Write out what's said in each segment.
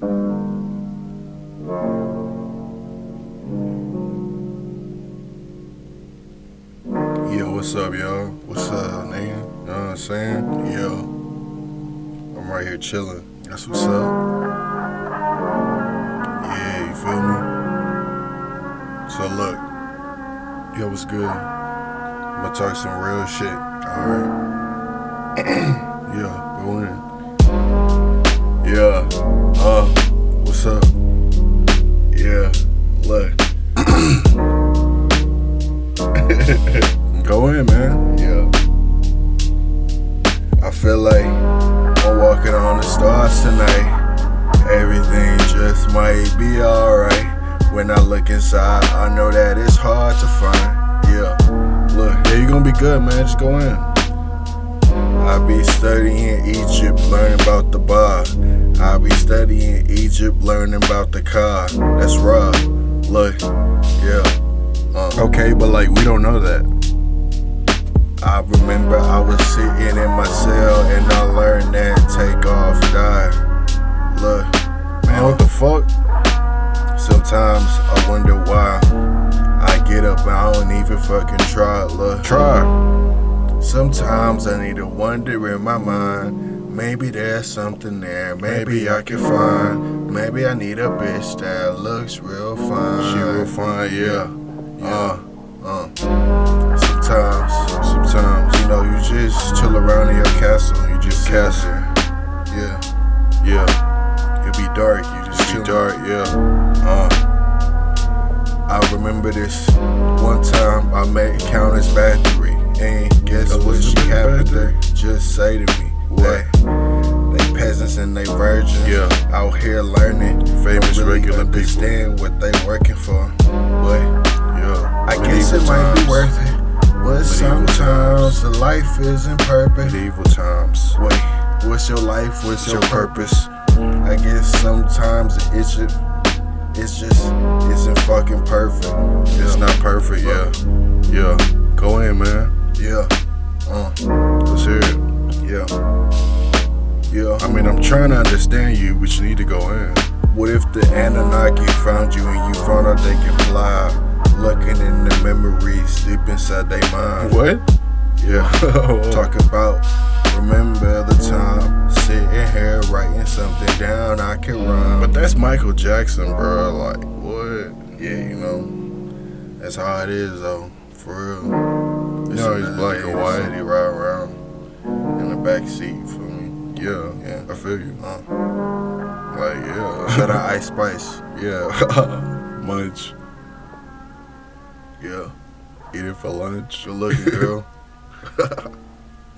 Yo, what's up, y'all? What's up, nigga? You know what I'm saying? Yo, I'm right here chilling. That's what's up. Yeah, you feel me? So look, yo, what's good? I'ma talk some real shit. Alright. Yeah, go in. Yeah, what's up? Yeah, look. Go in, man. Yeah. I feel like I'm walking on the stars tonight. Everything just might be alright. When I look inside, I know that it's hard to find. Yeah. Look, yeah, you gonna be good, man. Just go in. I be studying Egypt, learning about the bar. I be studying Egypt, learning about the car. That's raw. Look, yeah. Okay, but like, we don't know that. I remember I was sitting in my cell and I learned that takeoff died. Look, man, what the fuck? Sometimes I wonder why I get up and I don't even fucking try. Look, try. Sometimes I need to wonder in my mind, maybe there's something there, maybe I can find. Maybe I need a bitch that looks real fine. She real fine, yeah. Sometimes, you know, you just chill around in your castle, you just castle. Yeah. It'll be dark, you just chill. Dark, yeah. I remember this one time I met Countess Battery, and guess what she happened to just say to me? What? They peasants and they virgins, yeah, out here learning, famous really regular understand people. What they working for. But yeah, I guess it might be worth it. But sometimes the life isn't perfect. Medieval times. Wait, what's your life? What's your purpose? I guess sometimes it just isn't fucking perfect. It's not perfect, yeah. Yeah. Go in, man. Yeah. Let's hear it. Yeah. I mean, I'm trying to understand you, but you need to go in. What if the Anunnaki found you and you found out they can fly? Looking in the memories deep inside their mind. What? Yeah. Talk about, remember the time, sitting here writing something down I can rhyme. But that's Michael Jackson, bro. Like, what? Yeah, you know, that's how it is, though. For real. You know, he's black and white. He ride around in the back seat for me. Yeah, I feel you. Like, yeah. Shout out Ice Spice. Yeah. Munch. Yeah. Eat it for lunch. Good looking, girl.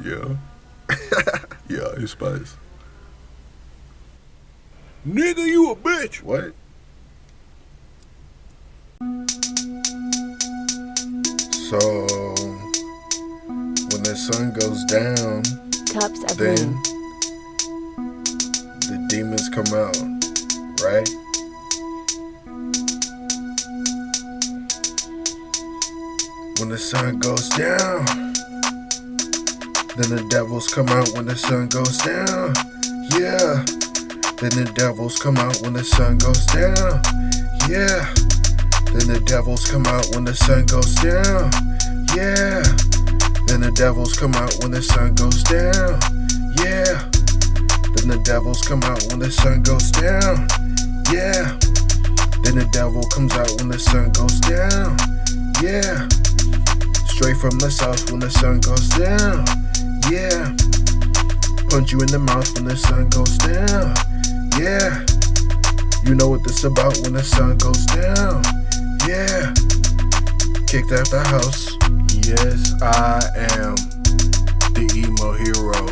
Yeah. Yeah, Ice Spice. Nigga, you a bitch. What? So, when the sun goes down, then the demons come out, right? When the sun goes down, then the devils come out when the sun goes down. Yeah. Then the devils come out when the sun goes down. Yeah. Then the devils come out when the sun goes down. Yeah. Then the devils come out when the sun goes down. Yeah. Then the devils come out when the sun goes down. Yeah. Then the devil comes out when the sun goes down. Yeah. Straight from the south when the sun goes down. Yeah. Punch you in the mouth when the sun goes down. Yeah. You know what this about when the sun goes down. Yeah. Kicked out the house. Yes, I am the emo hero.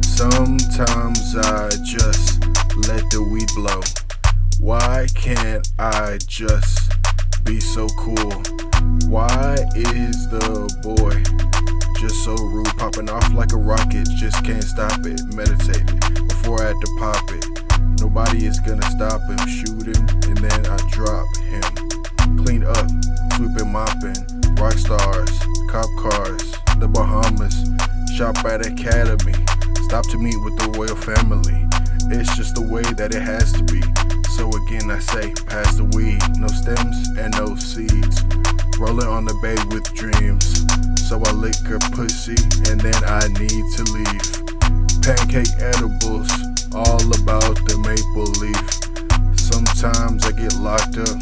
Sometimes I just let the weed blow. Why can't I just be so cool? Why is the boy just so rude? Popping off like a rocket, just can't stop it. Meditate before I had to pop it. Nobody is gonna stop him. Shoot him and then I drop him. Clean up, sweeping, mopping. Rock stars, cop cars, the Bahamas. Shop at Academy. Stop to meet with the royal family. it's just the way that it has to be. So again I say, pass the weed. No stems and no seeds. Rolling on the bay with dreams. So I lick her pussy and then I need to leave. Pancake edibles, all about the maple leaf. Sometimes I get locked up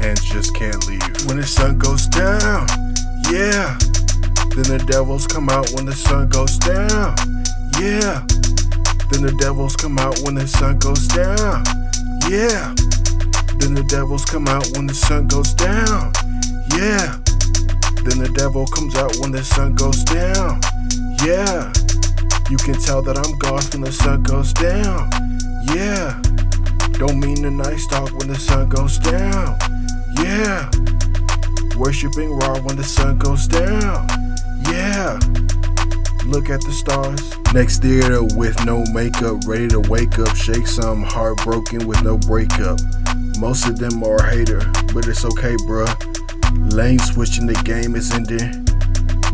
and just can't leave. When the sun goes down, yeah. Then the devils come out when the sun goes down, yeah. Then the devils come out when the sun goes down, yeah. Then the devils come out when the sun goes down, yeah. Then the devil comes out when the sun goes down, yeah. You can tell that I'm gone when the sun goes down, yeah. Don't mean the nice talk when the sun goes down, yeah. Worshipping raw when the sun goes down, yeah. Look at the stars. Next theater with no makeup, ready to wake up. Shake some, heartbroken with no breakup. Most of them are a hater, but it's okay, bruh. Lane switching, the game is ending.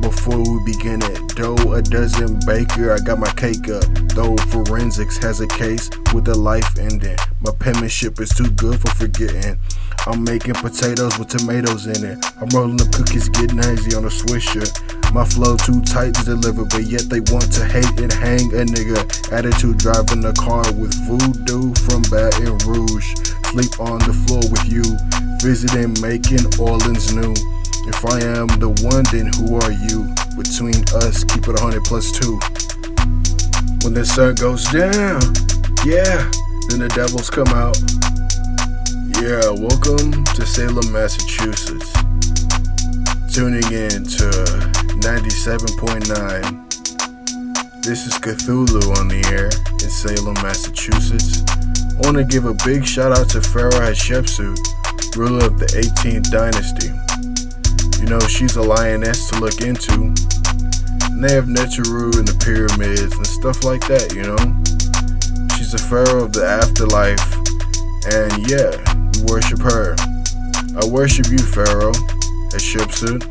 Before we begin it, dough a dozen baker, I got my cake up. Though forensics has a case with a life ending. My penmanship is too good for forgetting. I'm making potatoes with tomatoes in it. I'm rolling up cookies, getting hazy on a swisher. My flow too tight to deliver, but yet they want to hate and hang a nigga. Attitude driving a car with voodoo from Baton Rouge. Sleep on the floor with you, visiting, making Orleans new. If I am the one, then who are you? Between us, keep it 100 plus 2. When the sun goes down, yeah, then the devils come out. Yeah, welcome to Salem, Massachusetts. Tuning in to 97.9. This is Cthulhu on the air in Salem, Massachusetts. I want to give a big shout out to Pharaoh Hatshepsut, ruler of the 18th dynasty. You know, she's a lioness to look into. And they have Neteru and the pyramids and stuff like that, you know. She's a pharaoh of the afterlife. And yeah, we worship her. I worship you, Pharaoh Hatshepsut.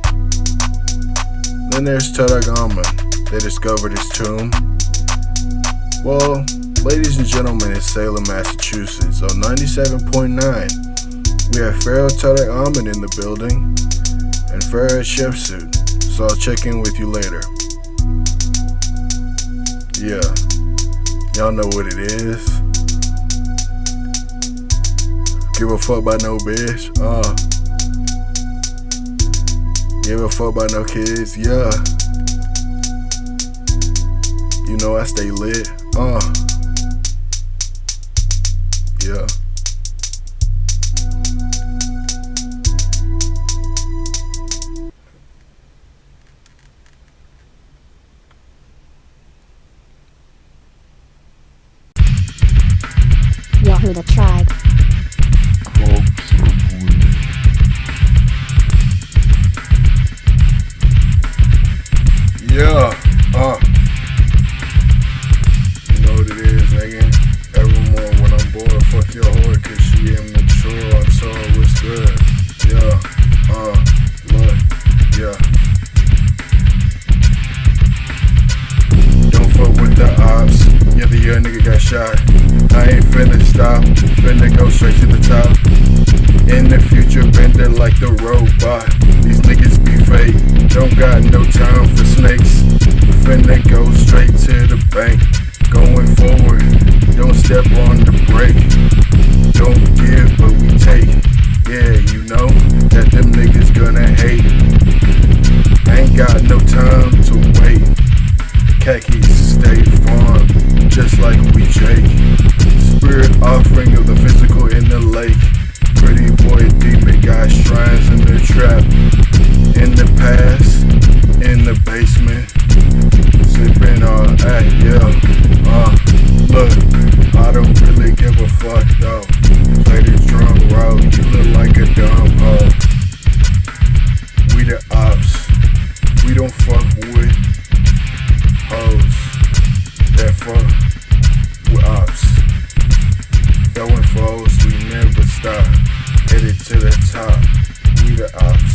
Then there's Tutankhamun. They discovered his tomb. Well, ladies and gentlemen, in Salem, Massachusetts, on 97.9, we have Pharaoh Tutankhamun in the building. And Pharaoh Hatshepsut, so I'll check in with you later. Yeah, y'all know what it is. Give a fuck about no bitch, give a fuck about no kids, yeah. You know I stay lit, yeah. Yahoo the tribe. Yeah, you know what it is, nigga. Evermuur when I'm bored, fuck your whore, cause she immature on tour, what's good? Yeah, look, yeah. Don't fuck with the ops, yeah, the young nigga got shot. I ain't finna stop, finna go straight to the top. In the future, bending like the robot. These niggas be fake, don't got no time for snakes. Finna go straight to the bank. Going forward, don't step on the brake. Don't give, but we take. Yeah, you know that them niggas gonna hate. Ain't got no time to wait. Khakis stay farm, just like we Jake. Spirit offering of the physical in the lake. Pretty boy demon got shrines in the trap. In the past, in the basement, sipping on that, yeah. Look, I don't really give a fuck though. Play the drum roll, you look like a dumb hoe. We the ops, we don't fuck with hoes that fuck with ops. Throwing foes, we never stop. Headed to the top, we the ops.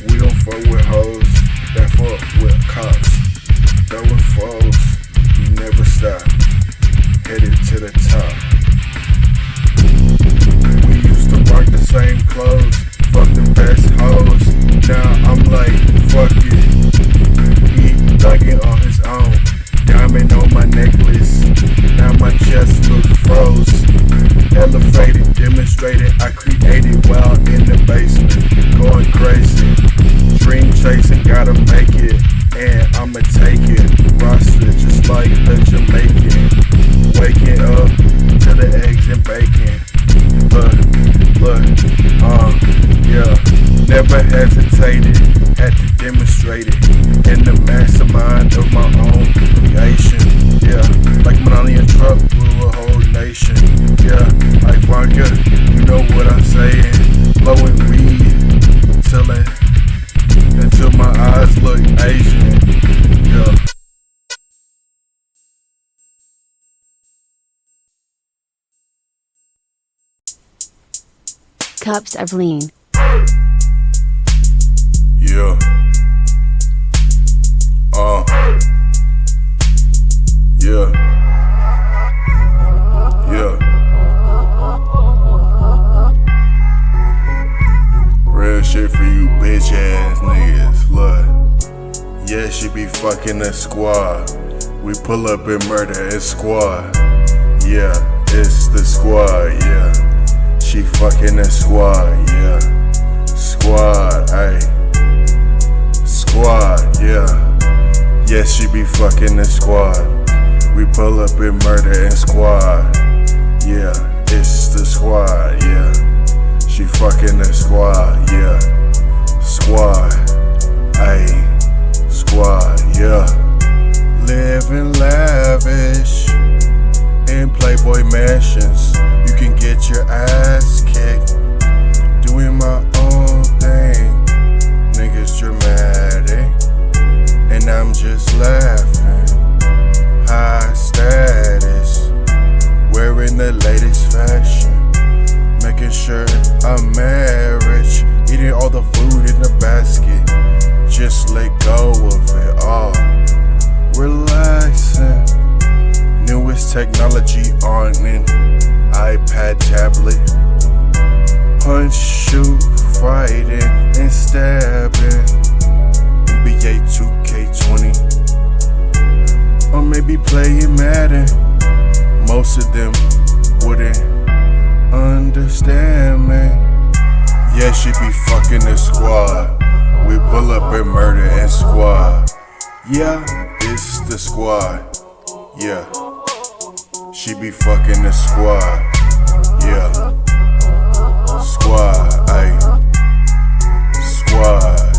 We don't fuck with hoes that fuck with cops. Throwing foes, we never stop. Headed Never hesitated, had to demonstrate it in the mastermind of my own creation. Yeah, like Manali and Truck rule a whole nation. Yeah, like Vodka, you know what I'm saying. Blowing weed, until my eyes look Asian. Yeah. Cups of lean. Yeah. Yeah. Yeah. Real shit for you bitch ass niggas. Look. Yeah, she be fucking the squad. We pull up and murder and squad. Yeah, it's the squad, yeah. She fucking the squad, yeah. Squad, ayy. Squad, yeah. Yes, she be fucking the squad. We pull up and murder and squad. Yeah, it's the squad, yeah. She fucking the squad, yeah. Squad, ayy. Squad, yeah. Living lavish in Playboy mansions. You can get your ass kicked doing my own thing. Niggas dramatic, and I'm just laughing. High status, wearing the latest fashion, making sure I'm marriage, eating all the food in the basket. Just let go of it all, relaxing. Newest technology on an iPad tablet. Punch, shoot, fighting, and stabbing. NBA 2K20, or maybe playing Madden. Most of them wouldn't understand me. Yeah, she be fucking the squad. We pull up and murder and squad. Yeah, it's the squad. Yeah, she be fucking the squad. Yeah, squad, ayy. Squad,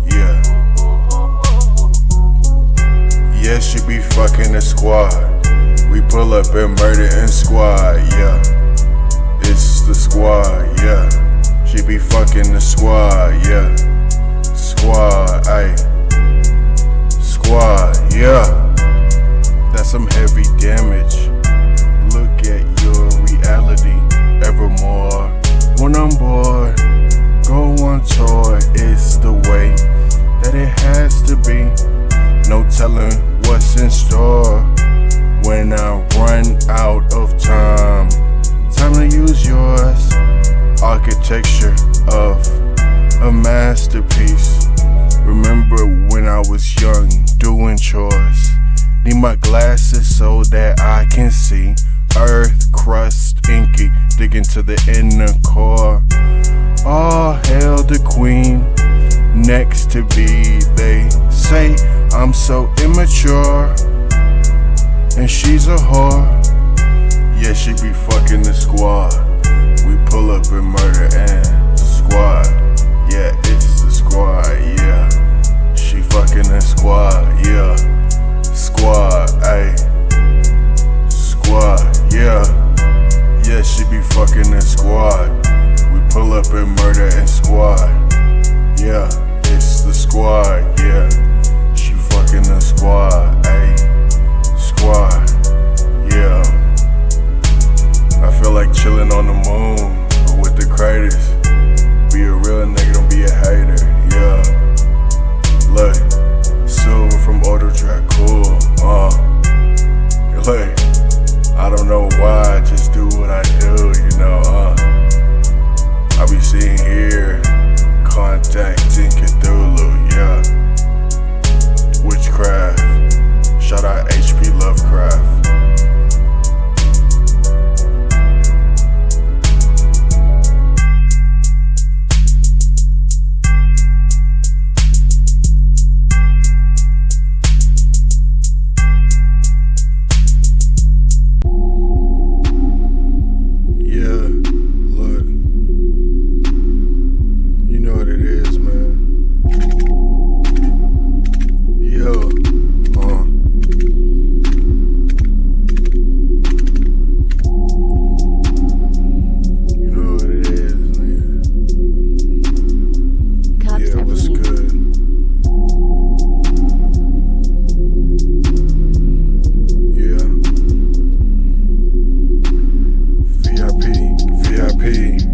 yeah. Yeah, she be fucking the squad. We pull up and murder and squad, yeah. It's the squad, yeah. She be fucking the squad, yeah. Squad, ayy. Squad, yeah. That's some heavy damage. Look at your reality, Evermuur. When I'm bored, go on tour. It's the way that it has to be. No telling what's in store when I run out of time. Time to use yours. Architecture of a masterpiece. Remember when I was young, doing chores. Need my glasses so that I can see. Earth, crust, inky, digging to the inner core. All hail the queen, next to be. They say I'm so immature, and she's a whore. Yeah, she be fucking the squad. We pull up and murder and squad. Yeah, it's the squad, yeah. She fucking the squad, yeah. Squad, ayy. Squad, yeah. Yeah, she be fucking the squad. We pull up and murder and squad. Yeah, it's the squad, yeah. She fucking the squad, ayy. Squad, yeah. I feel like chilling on the moon, but with the craters. Be a real nigga, don't be a hater, yeah. Look, silver from Auto Track, cool, look, I don't know why, I just do what I do, you know, I be seeing here, contacting Cthulhu, yeah. Witchcraft, shout out HP Lovecraft.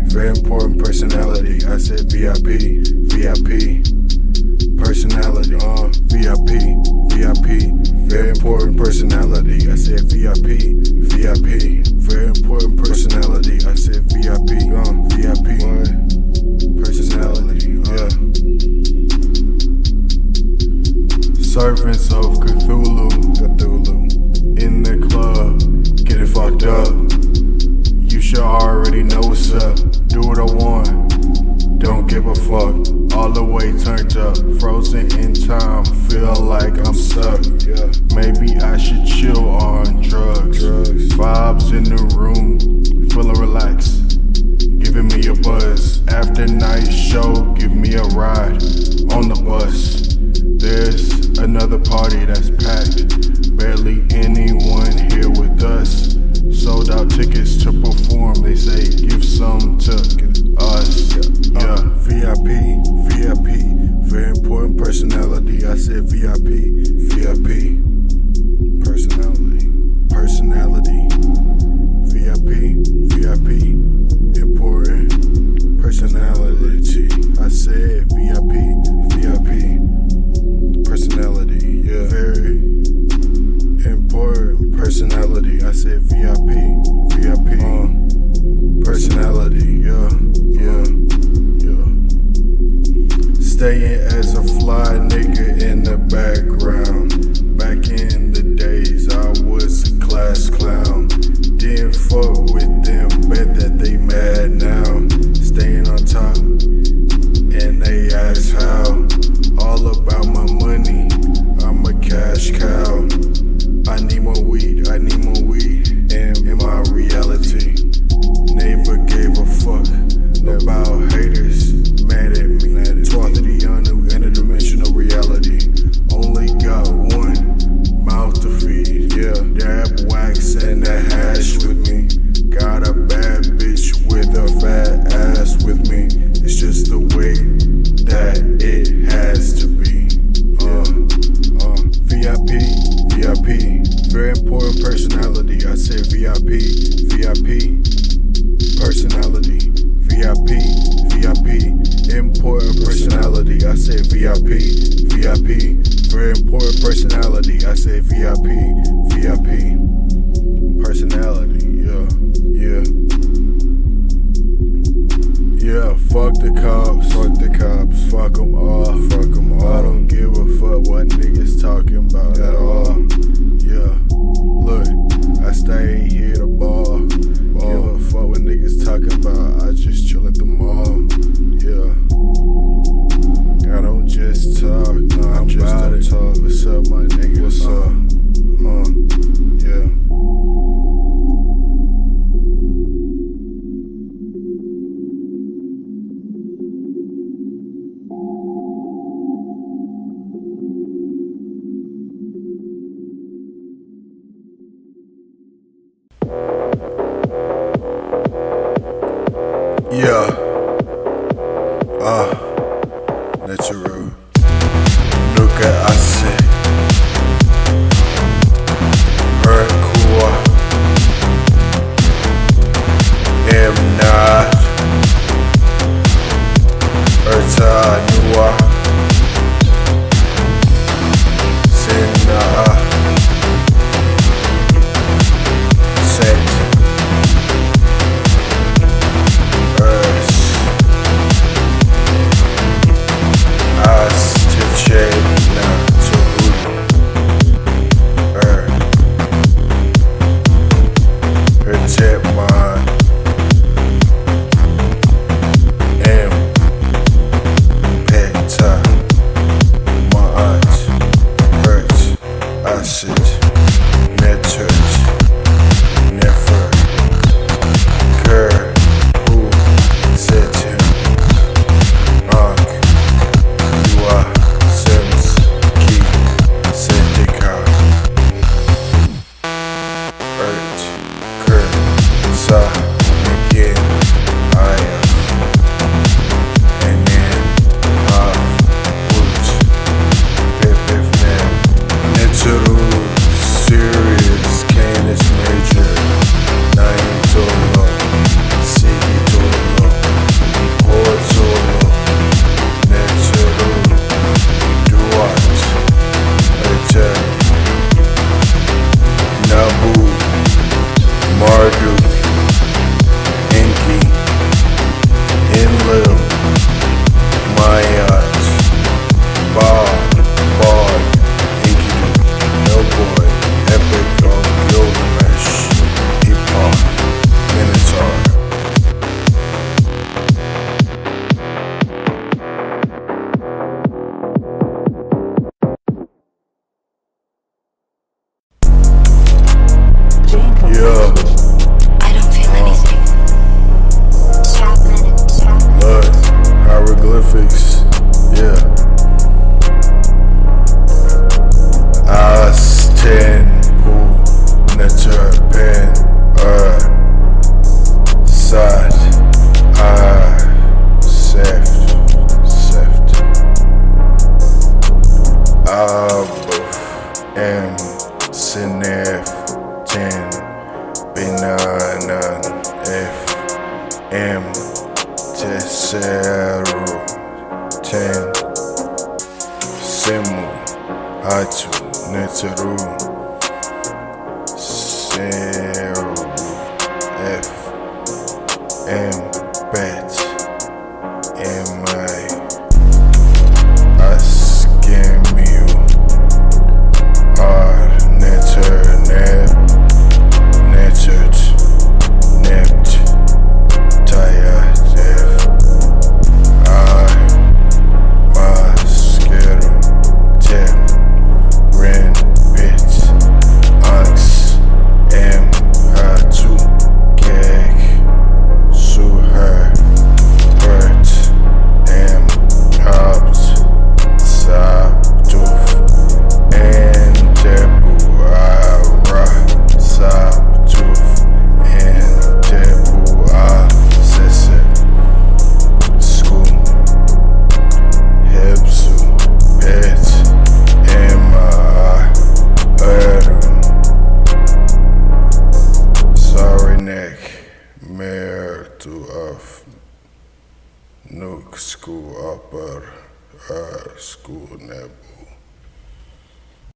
very important personality. I said VIP, VIP, personality, VIP, VIP, very important personality. I said VIP, VIP, very important personality. I said VIP, VIP, personality, Servants of Cthulhu, in the club, get it fucked up. You should already know what's up. Do what I want, don't give a fuck. All the way turned up, frozen in time, feel like I'm stuck. Maybe I should chill on drugs. Vibes in the room, feeling relaxed, giving me a buzz. After night show, give me a ride on the bus. There's another party that's packed, barely anyone here with us. Sold out tickets to perform, they say give some to us. VIP, VIP, very important personality. I said VIP, VIP, personality, personality. VIP, VIP, important personality. I said VIP, VIP, personality. Very important personality. I said VIP, VIP, personality. Staying as a fly nigga in the background. Back in the days, I was a class clown. Didn't fuck with them, bet that they mad now. Staying on top, and they ask how. All about my money, I'm a cash cow. I need more weed, I need more weed in my reality. Never gave a fuck about haters mad at me. Taught to the unknown interdimensional reality. Only got one mouth to feed. Dab wax and the hash with me. Got a bad bitch with a fat ass with me. It's just the way that it has to be. VIP, VIP, very important personality. I said VIP, VIP, personality. VIP, VIP, important personality. I said VIP, VIP, very important personality. I said VIP, VIP, personality. Fuck the cops, fuck them all, I don't give a fuck what niggas talking about at all. Look, I stay here to ball. Give a fuck what niggas talking about, I just chill at the mall. I don't just talk, no, I'm about to talk. What's up, my nigga? What's up? Natural. Nunca hace. Hardcore. Am not. Erta Nua. Sina. Set. M tercero ten semu hatu neteru zero F M bet MI askemiu R neter neb netert nebt tayatef I maskero tem ren bit anx M hatu gek suher bert M habt sabduf en tebu ara sabduf en tebu a sese school hebsu bet ema sorry neck mer to of Nook school upper school nebu.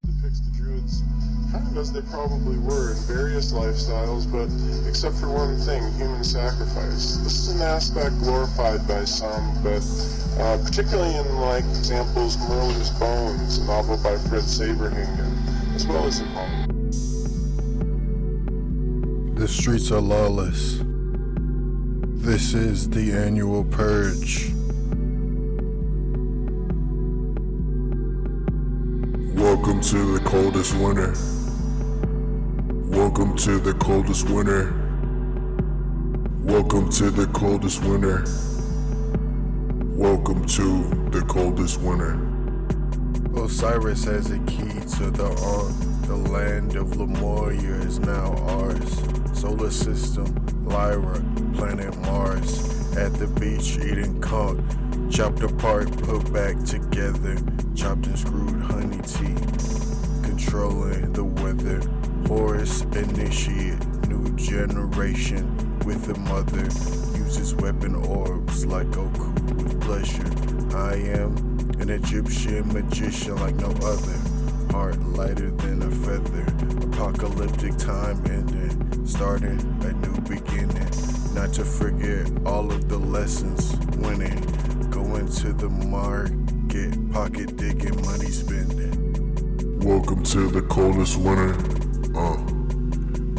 Depicts the Druids kind of as they probably were in various lifestyles, but except for one thing, human sacrifice. This is an aspect glorified by some, but particularly in like examples Merlin's Bones, a novel by Fred Saberhagen, as well as in Hollywood. The streets are lawless. This is the annual purge. Welcome to the coldest winter. Welcome to the coldest winter. Welcome to the coldest winter. Welcome to the coldest winter. Osiris has a key to the Ankh. The land of Lemuria is now ours. Solar system, Lyra, planet Mars. At the beach eating conch. Chopped apart, put back together. Chopped and screwed honey tea. Controlling the weather. Horus initiate. New generation with the mother. Uses weapon orbs like Goku with pleasure. I am an Egyptian magician like no other. Heart lighter than a feather. Apocalyptic time ending. Starting a new beginning. Not to forget all of the lessons. Winning. Going to the market. Pocket digging. Money spending. Welcome to the coldest winter.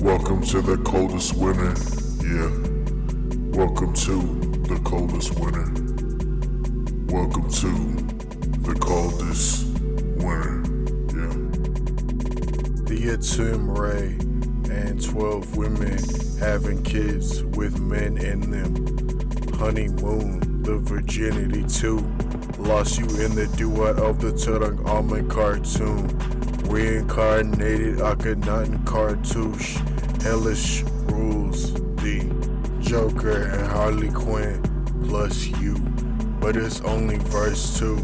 Welcome to the coldest winter. Yeah. Welcome to the coldest winter. Welcome to the coldest winter. Yeah. The Tim Ray and 12 women having kids with men in them. Honeymoon, the virginity too. Lost you in the duet of the Tutankhamun cartoon. Reincarnated Akhenaten cartouche. Hellish rules, the Joker and Harley Quinn plus you. But it's only verse 2.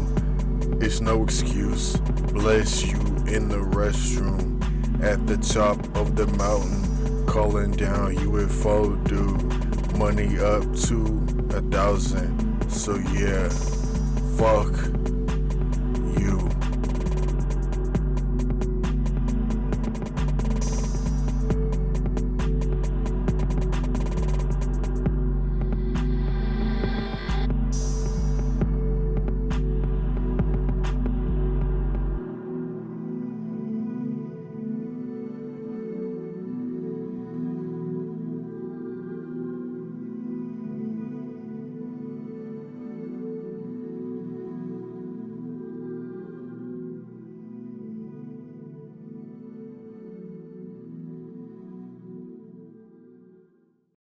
It's no excuse. Bless you in the restroom. At the top of the mountain. Calling down UFO dude. Money up to 1,000. So yeah, fuck